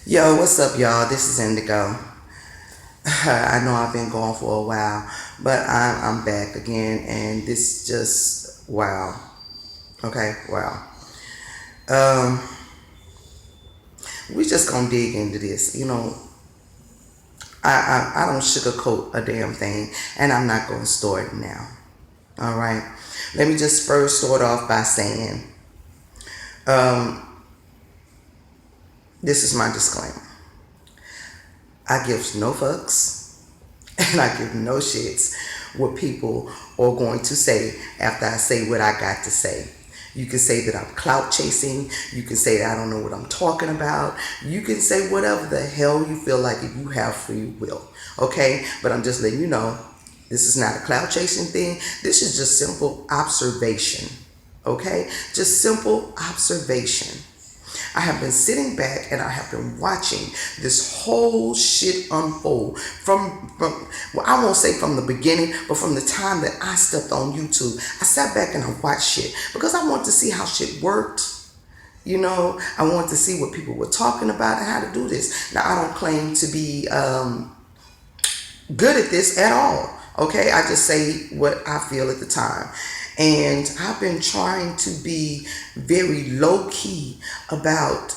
Yo, what's up, y'all? This is Indigo. I know I've been gone for a while, but I'm back again, and this just wow. Okay, wow. Um, we just gonna dig into this. I don't sugarcoat a damn thing, and I'm not gonna start now. All right. Let me just first start off by saying, um, this is my disclaimer. I give no fucks and I give no shits what people are going to say after I say what I got to say. You can say that I'm clout chasing. You can say that I don't know what I'm talking about. You can say whatever the hell you feel like if you have free will. Okay? But I'm just letting you know this is not a clout chasing thing. This is just simple observation. Okay? Just simple observation. I have been sitting back and I have been watching this whole shit unfold from well, I won't say from the beginning, but from the time that I stepped on YouTube. I sat back and I watched shit because I wanted to see how shit worked. I wanted to see what people were talking about and how to do this. Now, I don't claim to be good at this at all. Okay, I just say what I feel at the time. And I've been trying to be very low key about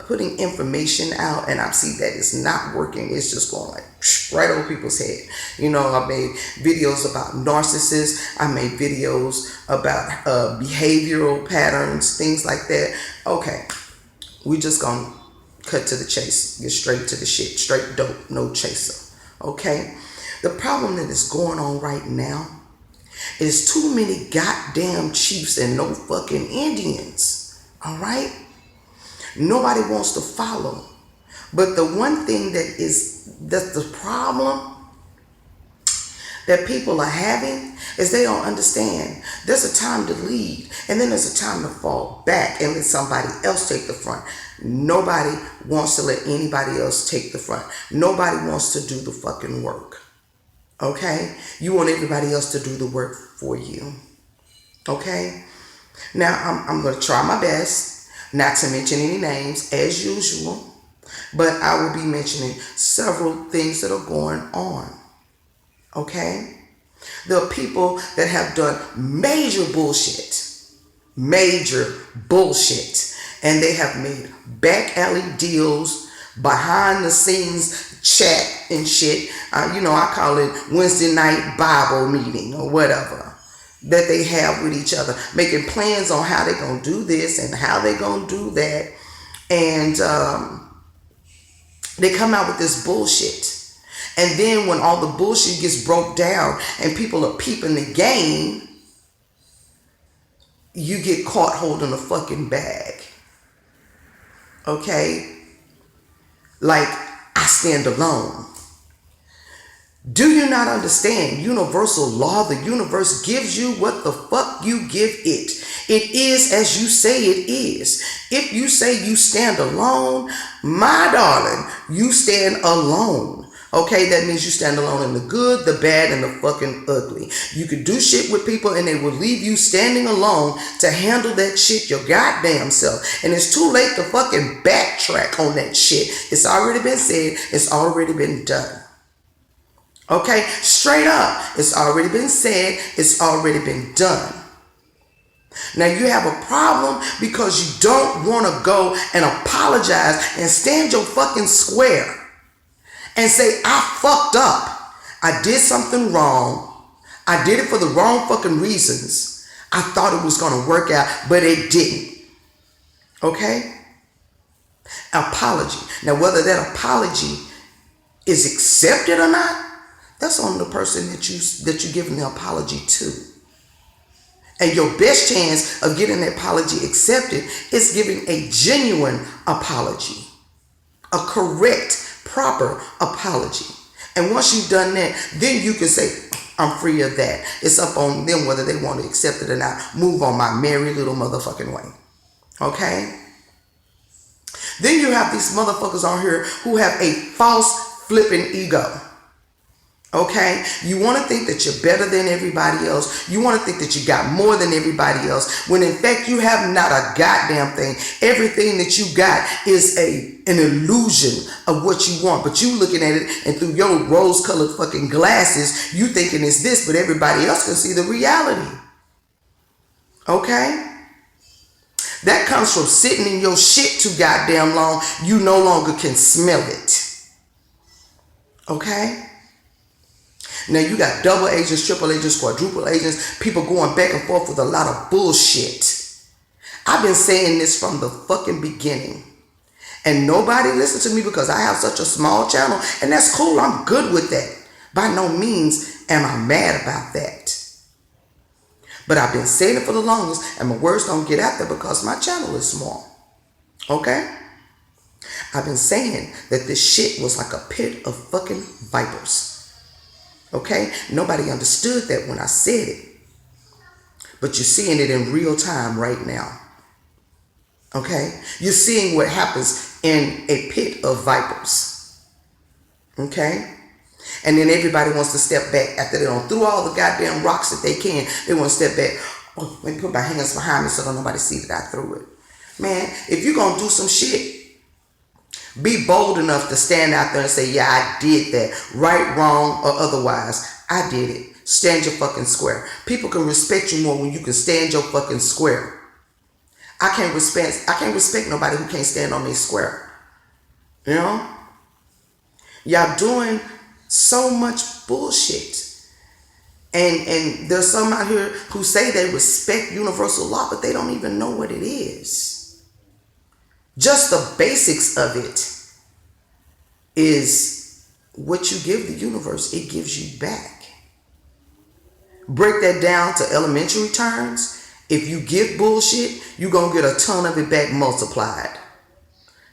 putting information out, and I see that it's not working. It's just going like right over people's head. I made videos about narcissists. I made videos about behavioral patterns, things like that. Okay, we just gonna cut to the chase, get straight to the shit, straight dope, no chaser. Okay, the problem that is going on right now is too many goddamn chiefs and no fucking Indians. All right? Nobody wants to follow. But the one thing that's the problem that people are having is they don't understand. There's a time to lead, and then there's a time to fall back and let somebody else take the front. Nobody wants to let anybody else take the front. Nobody wants to do the fucking work. Okay? You want everybody else to do the work for you. Okay? Now, I'm going to try my best not to mention any names as usual, but I will be mentioning several things that are going on. Okay? There are people that have done major bullshit, and they have made back alley deals, behind the scenes chat and shit. I call it Wednesday night Bible meeting or whatever that they have with each other, making plans on how they're going to do this and how they're going to do that. And they come out with this bullshit. And then when all the bullshit gets broke down and people are peeping the game, you get caught holding a fucking bag. Okay? Like, I stand alone. Do you not understand universal law? The universe gives you what the fuck you give it. It is as you say it is. If you say you stand alone, my darling, you stand alone. Okay, that means you stand alone in the good, the bad, and the fucking ugly. You can do shit with people and they will leave you standing alone to handle that shit your goddamn self. And it's too late to fucking backtrack on that shit. It's already been said. It's already been done. Okay, straight up. It's already been said. It's already been done. Now you have a problem because you don't want to go and apologize and stand your fucking square and say, I fucked up. I did something wrong. I did it for the wrong fucking reasons. I thought it was going to work out, but it didn't. Okay? Apology. Now, whether that apology is accepted or not, that's on the person that you're giving the apology to. And your best chance of getting the apology accepted is giving a genuine apology. A correct, proper apology. And once you've done that, then you can say, I'm free of that. It's up on them whether they want to accept it or not. Move on my merry little motherfucking way. Okay? Then you have these motherfuckers on here who have a false flipping ego. Okay? You want to think that you're better than everybody else. You want to think that you got more than everybody else. When in fact you have not a goddamn thing. Everything that you got is an illusion of what you want. But you looking at it and through your rose-colored fucking glasses, you thinking it's this, but everybody else can see the reality. Okay? That comes from sitting in your shit too goddamn long. You no longer can smell it. Okay? Now you got double agents, triple agents, quadruple agents, people going back and forth with a lot of bullshit. I've been saying this from the fucking beginning. And nobody listens to me because I have such a small channel. And that's cool. I'm good with that. By no means am I mad about that. But I've been saying it for the longest, and my words don't get out there because my channel is small. Okay? I've been saying that this shit was like a pit of fucking vipers. Okay? Nobody understood that when I said it. But you're seeing it in real time right now. Okay? You're seeing what happens in a pit of vipers. Okay? And then everybody wants to step back after they done threw all the goddamn rocks that they can. They want to step back. Oh, let me put my hands behind me so don't nobody see that I threw it. Man, if you're going to do some shit, be bold enough to stand out there and say, yeah, I did that. Right, wrong, or otherwise. I did it. Stand your fucking square. People can respect you more when you can stand your fucking square. I can't respect nobody who can't stand on their square. You know? Y'all doing so much bullshit. And there's some out here who say they respect universal law, but they don't even know what it is. Just the basics of it is what you give the universe, it gives you back. Break that down to elementary terms. If you give bullshit, you're going to get a ton of it back multiplied.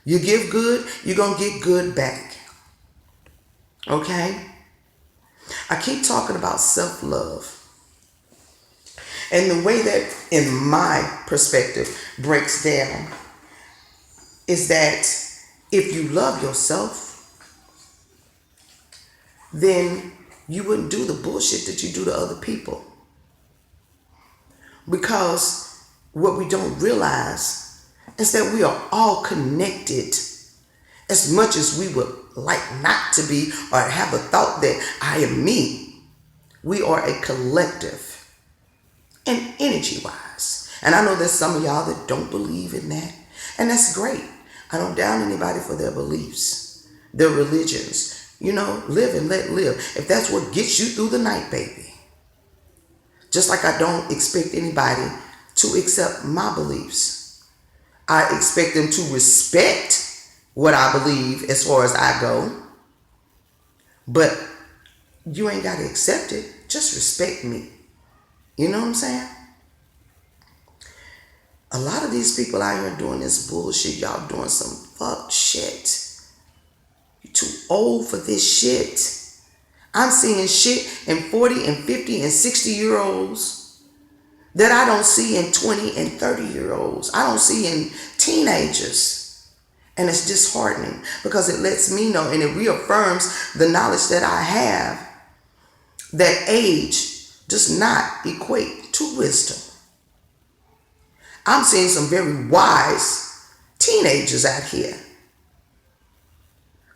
You give good, you're going to get good back. Okay? I keep talking about self-love. And the way that, in my perspective, breaks down is that if you love yourself, then you wouldn't do the bullshit that you do to other people. Because what we don't realize is that we are all connected. As much as we would like not to be or have the thought that I am me, we are a collective and energy-wise. And I know there's some of y'all that don't believe in that. And that's great. I don't down anybody for their beliefs, their religions. You know, live and let live. If that's what gets you through the night, baby. Just like I don't expect anybody to accept my beliefs. I expect them to respect what I believe as far as I go. But you ain't got to accept it. Just respect me. You know what I'm saying? A lot of these people out here doing this bullshit, y'all doing some fuck shit. You're too old for this shit. I'm seeing shit in 40 and 50 and 60-year-olds that I don't see in 20 and 30-year-olds. I don't see in teenagers. And it's disheartening because it lets me know and it reaffirms the knowledge that I have that age does not equate to wisdom. I'm seeing some very wise teenagers out here.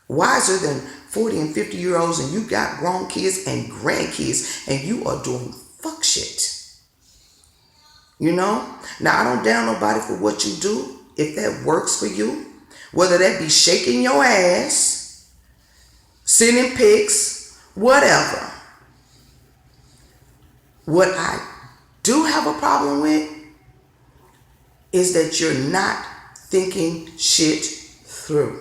Wiser than 40 and 50-year-olds, and you got grown kids and grandkids, and you are doing fuck shit. You know? Now, I don't down nobody for what you do. If that works for you, whether that be shaking your ass, sending pics, whatever. What I do have a problem with is that you're not thinking shit through.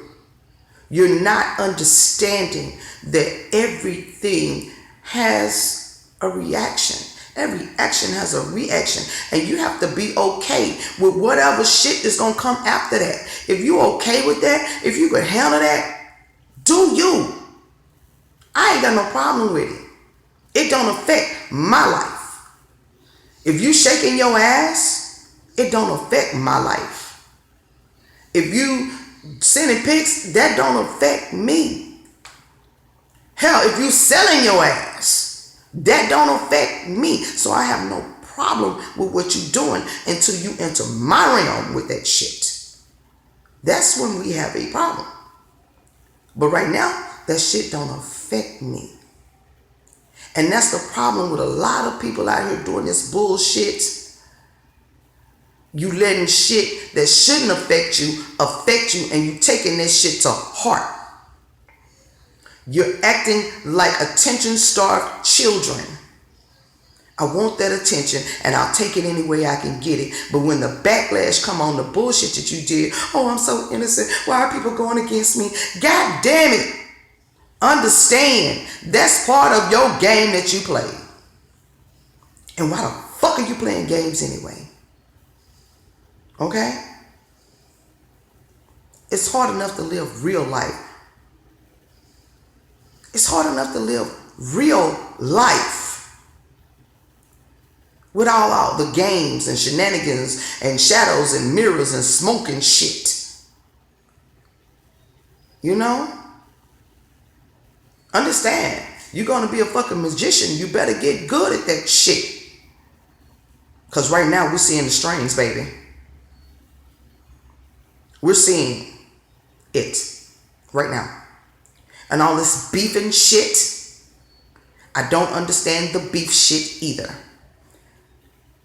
You're not understanding that everything has a reaction. Every action has a reaction. And you have to be okay with whatever shit is going to come after that. If you're okay with that, if you can handle that, do you. I ain't got no problem with it. It don't affect my life. If you shaking your ass, it don't affect my life. If you sending pics, that don't affect me. Hell, if you selling your ass, that don't affect me. So I have no problem with what you're doing until you enter my realm with that shit. That's when we have a problem. But right now, that shit don't affect me. And that's the problem with a lot of people out here doing this bullshit. You letting shit that shouldn't affect you, and you taking this shit to heart. You're acting like attention-starved children. I want that attention, and I'll take it any way I can get it. But when the backlash come on the bullshit that you did, oh, I'm so innocent. Why are people going against me? God damn it. Understand, that's part of your game that you play. And why the fuck are you playing games anyway? Okay? It's hard enough to live real life. It's hard enough to live real life with all the games and shenanigans and shadows and mirrors and smoke and shit. You know? Understand, you're going to be a fucking magician. You better get good at that shit. Because right now we're seeing the strains, baby. We're seeing it right now. And all this beef and shit, I don't understand the beef shit either.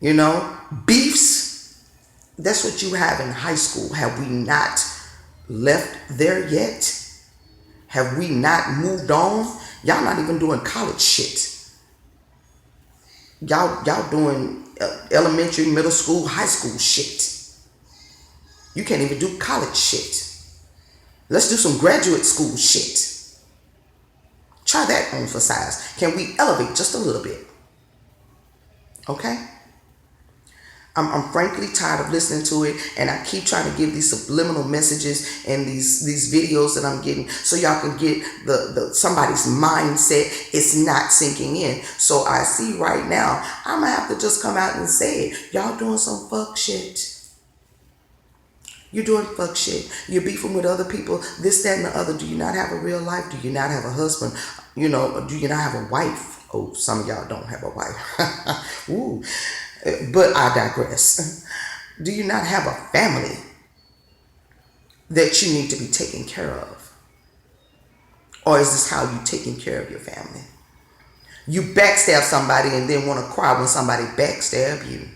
You know, beefs, that's what you have in high school. Have we not left there yet? Have we not moved on? Y'all not even doing college shit. Y'all doing elementary, middle school, high school shit. You can't even do college shit. Let's do some graduate school shit. Try that on for size. Can we elevate just a little bit? Okay? I'm frankly tired of listening to it, and I keep trying to give these subliminal messages and these videos that I'm getting so y'all can get the somebody's mindset. It's not sinking in. So I see right now, I'm gonna have to just come out and say it. Y'all doing some fuck shit. You're doing fuck shit. You're beefing with other people, this, that, and the other. Do you not have a real life? Do you not have a husband? You know, do you not have a wife? Oh, some of y'all don't have a wife. Ooh. But I digress. Do you not have a family that you need to be taken care of? Or is this how you taking care of your family? You backstab somebody and then want to cry when somebody backstab you.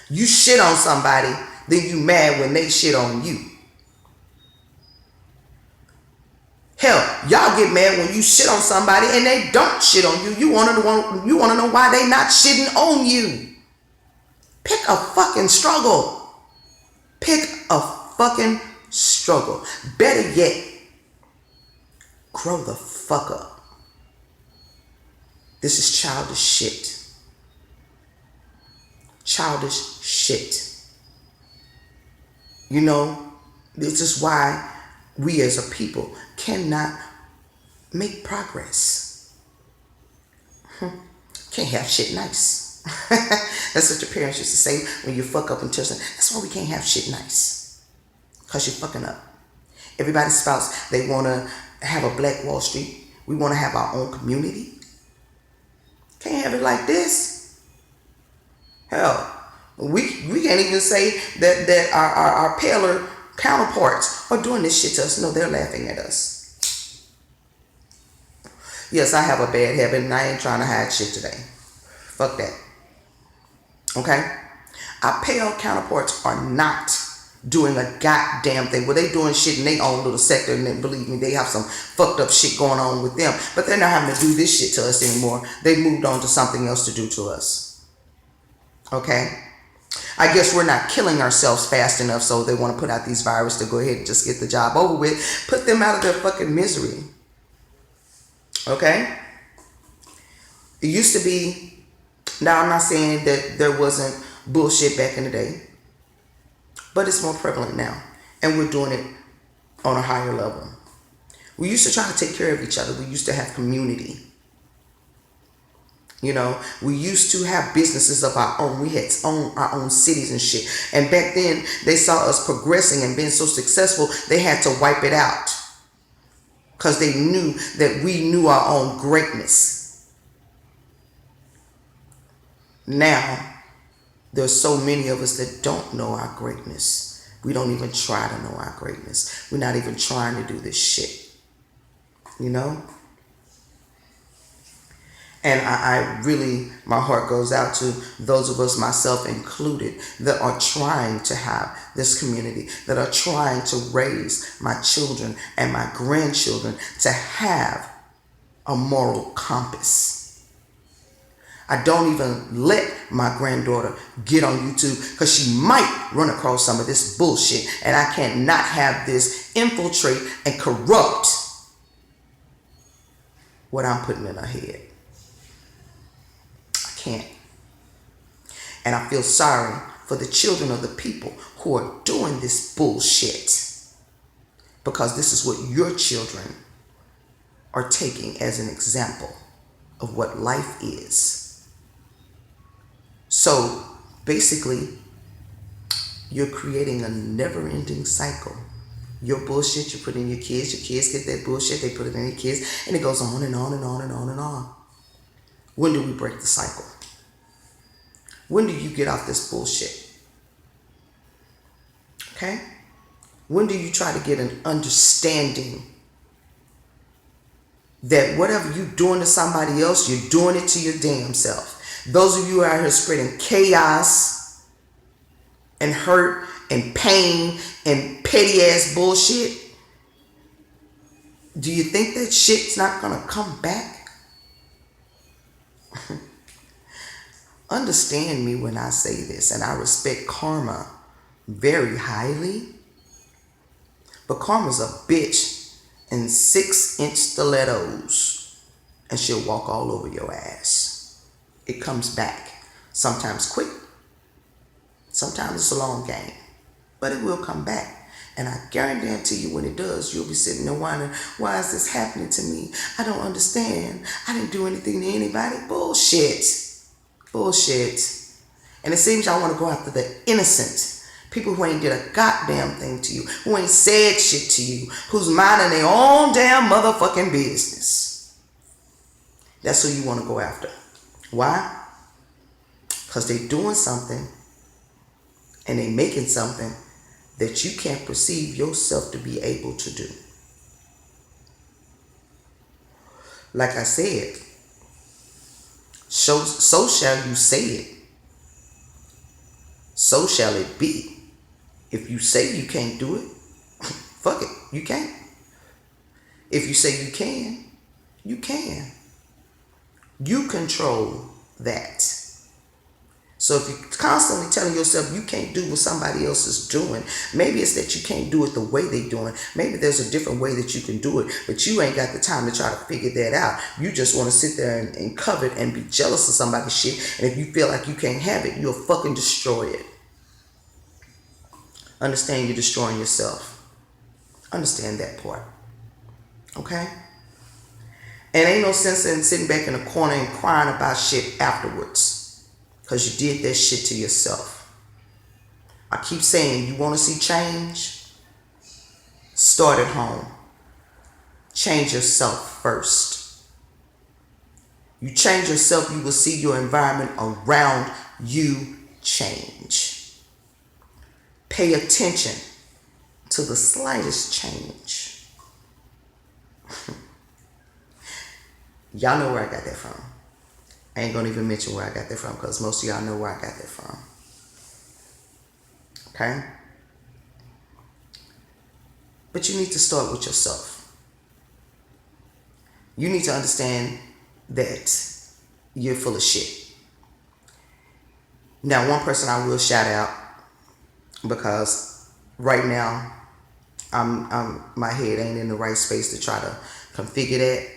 You shit on somebody, then you mad when they shit on you. Hell, y'all get mad when you shit on somebody and they don't shit on you. You want to know why they not shitting on you. Pick a fucking struggle. Pick a fucking struggle. Better yet, grow the fuck up. This is childish shit. Childish shit. You know, this is why we as a people cannot make progress. Can't have shit nice. That's what your parents used to say when you fuck up and touch them. That's why we can't have shit nice. Because you're fucking up. Everybody's spouse, they want to have a Black Wall Street. We want to have our own community. Can't have it like this. Hell, we can't even say that our paler counterparts are doing this shit to us. No, they're laughing at us. Yes, I have a bad habit and I ain't trying to hide shit today. Fuck that. Okay? Our pale counterparts are not doing a goddamn thing. Well, they doing shit in their own little sector, and then, believe me, they have some fucked up shit going on with them. But they're not having to do this shit to us anymore. They moved on to something else to do to us. Okay? I guess we're not killing ourselves fast enough, so they want to put out these viruses to go ahead and just get the job over with. Put them out of their fucking misery. Okay? It used to be, now I'm not saying that there wasn't bullshit back in the day, but it's more prevalent now. And we're doing it on a higher level. We used to try to take care of each other. We used to have community. You know, we used to have businesses of our own. We had our own cities and shit. And back then, they saw us progressing and being so successful, they had to wipe it out. because they knew that we knew our own greatness. Now, there's so many of us that don't know our greatness. We don't even try to know our greatness. We're not even trying to do this shit. You know? And I really, my heart goes out to those of us, myself included, that are trying to have this community, that are trying to raise my children and my grandchildren to have a moral compass. I don't even let my granddaughter get on YouTube because she might run across some of this bullshit, and I cannot have this infiltrate and corrupt what I'm putting in her head. I can't. And I feel sorry for the children of the people who are doing this bullshit, because this is what your children are taking as an example of what life is. So basically, you're creating a never-ending cycle. Your bullshit you put in your kids get that bullshit, they put it in your kids, and it goes on and on and on and on and on. When do we break the cycle? When do you get off this bullshit? Okay? When do you try to get an understanding that whatever you're doing to somebody else, you're doing it to your damn self? Those of you out here spreading chaos and hurt and pain and petty ass bullshit, do you think that shit's not gonna come back? Understand me when I say this, and I respect karma very highly, but karma's a bitch in 6-inch stilettos, and she'll walk all over your ass. It comes back. Sometimes quick. Sometimes it's a long game. But it will come back. And I guarantee you when it does, you'll be sitting there wondering, why is this happening to me? I don't understand. I didn't do anything to anybody. Bullshit. Bullshit. And it seems y'all want to go after the innocent. People who ain't did a goddamn thing to you. Who ain't said shit to you. Who's minding their own damn motherfucking business. That's who you want to go after. Why? Because they're doing something and they're making something that you can't perceive yourself to be able to do. Like I said, so shall you say it. So shall it be. If you say you can't do it, fuck it, you can't. If you say you can, you can. You control that. So if you're constantly telling yourself you can't do what somebody else is doing, maybe it's that you can't do it the way they're doing. Maybe there's a different way that you can do it, but you ain't got the time to try to figure that out. You just want to sit there and covet and be jealous of somebody's shit. And if you feel like you can't have it, you'll fucking destroy it. Understand you're destroying yourself. Understand that part. Okay? And ain't no sense in sitting back in a corner and crying about shit afterwards, because you did that shit to yourself. I keep saying, you want to see change? Start at home. Change yourself first. You change yourself, you will see your environment around you change. Pay attention to the slightest change. Y'all know where I got that from. I ain't gonna even mention where I got that from, because most of y'all know where I got that from. Okay? But you need to start with yourself. You need to understand that you're full of shit. Now, one person I will shout out, because right now my head ain't in the right space to try to configure that.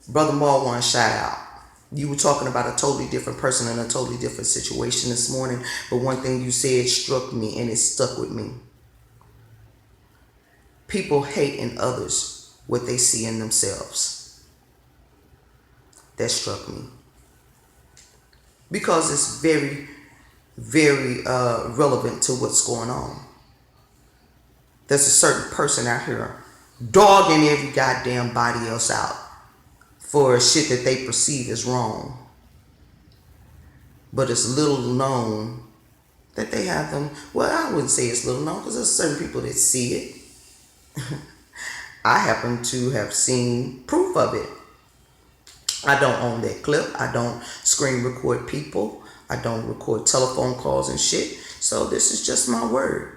Brother Marwan, shout out. You were talking about a totally different person in a totally different situation this morning, but one thing you said struck me and it stuck with me. People hate in others what they see in themselves. That struck me. Because it's very, very relevant to what's going on. There's a certain person out here dogging every goddamn body else out for shit that they perceive as wrong. But it's little known that they have them. Well, I wouldn't say it's little known because there's certain people that see it. I happen to have seen proof of it. I don't own that clip. I don't screen record people. I don't record telephone calls and shit. So this is just my word.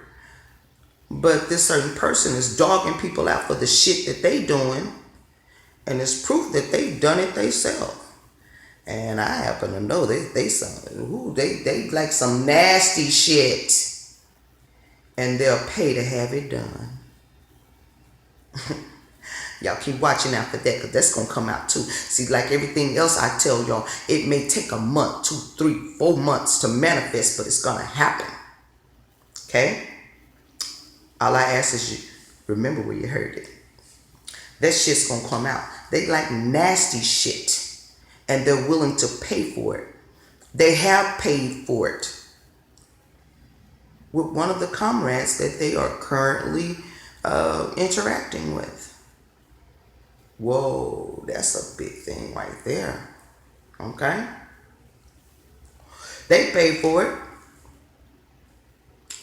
But this certain person is dogging people out for the shit that they doing. And it's proof that they've done it themselves. And I happen to know they like some nasty shit. And they'll pay to have it done. Y'all keep watching out for that, because that's going to come out too. See, like everything else I tell y'all, it may take a month, 2, 3, 4 months to manifest, but it's going to happen. Okay? All I ask is you remember where you heard it. That shit's going to come out. They like nasty shit, and they're willing to pay for it. They have paid for it with one of the comrades that they are currently interacting with. Whoa, that's a big thing right there. Okay? They paid for it.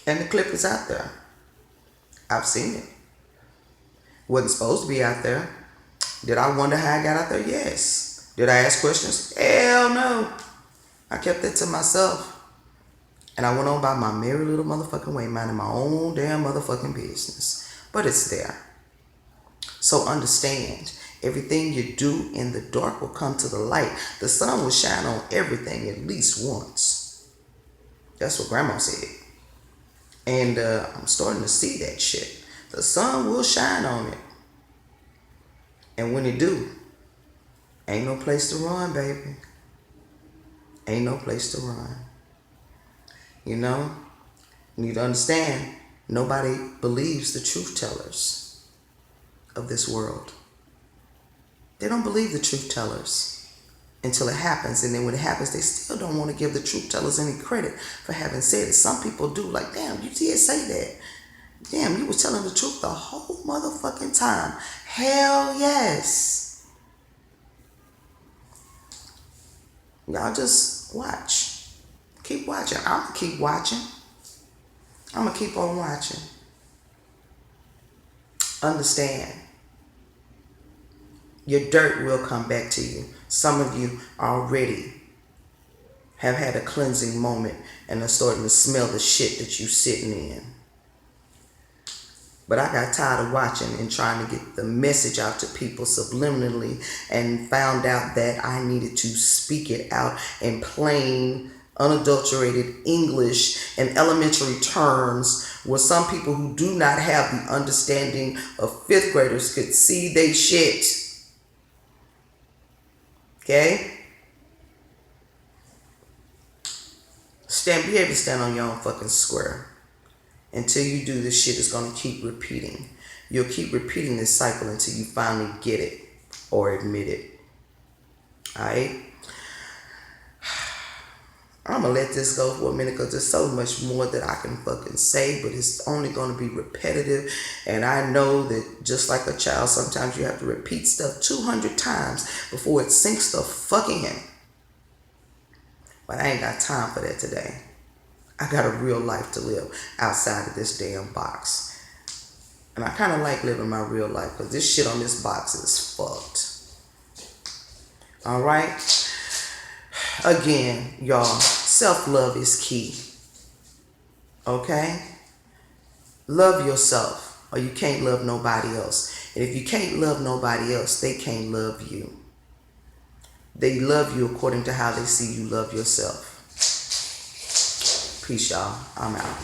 And the clip is out there. I've seen it. Wasn't supposed to be out there. Did I wonder how I got out there? Yes. Did I ask questions? Hell no. I kept it to myself. And I went on by my merry little motherfucking way, minding my own damn motherfucking business. But it's there. So understand, everything you do in the dark will come to the light. The sun will shine on everything at least once. That's what Grandma said. And I'm starting to see that shit. The sun will shine on it. And when it do, ain't no place to run, baby. Ain't no place to run. You know, you need to understand, nobody believes the truth tellers of this world. They don't believe the truth tellers until it happens. And then when it happens, they still don't want to give the truth tellers any credit for having said it. Some people do, like, damn, you did say that. Damn, you was telling the truth the whole motherfucking time. Hell yes. Y'all just watch. Keep watching. I'm going to keep watching. I'm going to keep on watching. Understand. Your dirt will come back to you. Some of you already have had a cleansing moment and are starting to smell the shit that you're sitting in. But I got tired of watching and trying to get the message out to people subliminally, and found out that I needed to speak it out in plain, unadulterated English and elementary terms, where some people who do not have the understanding of 5th graders could see they shit. Okay? Be able to stand on your own fucking square. Until you do, this shit is going to keep repeating. You'll keep repeating this cycle until you finally get it or admit it. Alright? I'm going to let this go for a minute because there's so much more that I can fucking say, but it's only going to be repetitive. And I know that just like a child, sometimes you have to repeat stuff 200 times before it sinks the fuck in. But I ain't got time for that today. I got a real life to live outside of this damn box. And I kind of like living my real life because this shit on this box is fucked. Alright? Again, y'all, self-love is key. Okay? Love yourself or you can't love nobody else. And if you can't love nobody else, they can't love you. They love you according to how they see you love yourself. Peace, y'all. I'm out.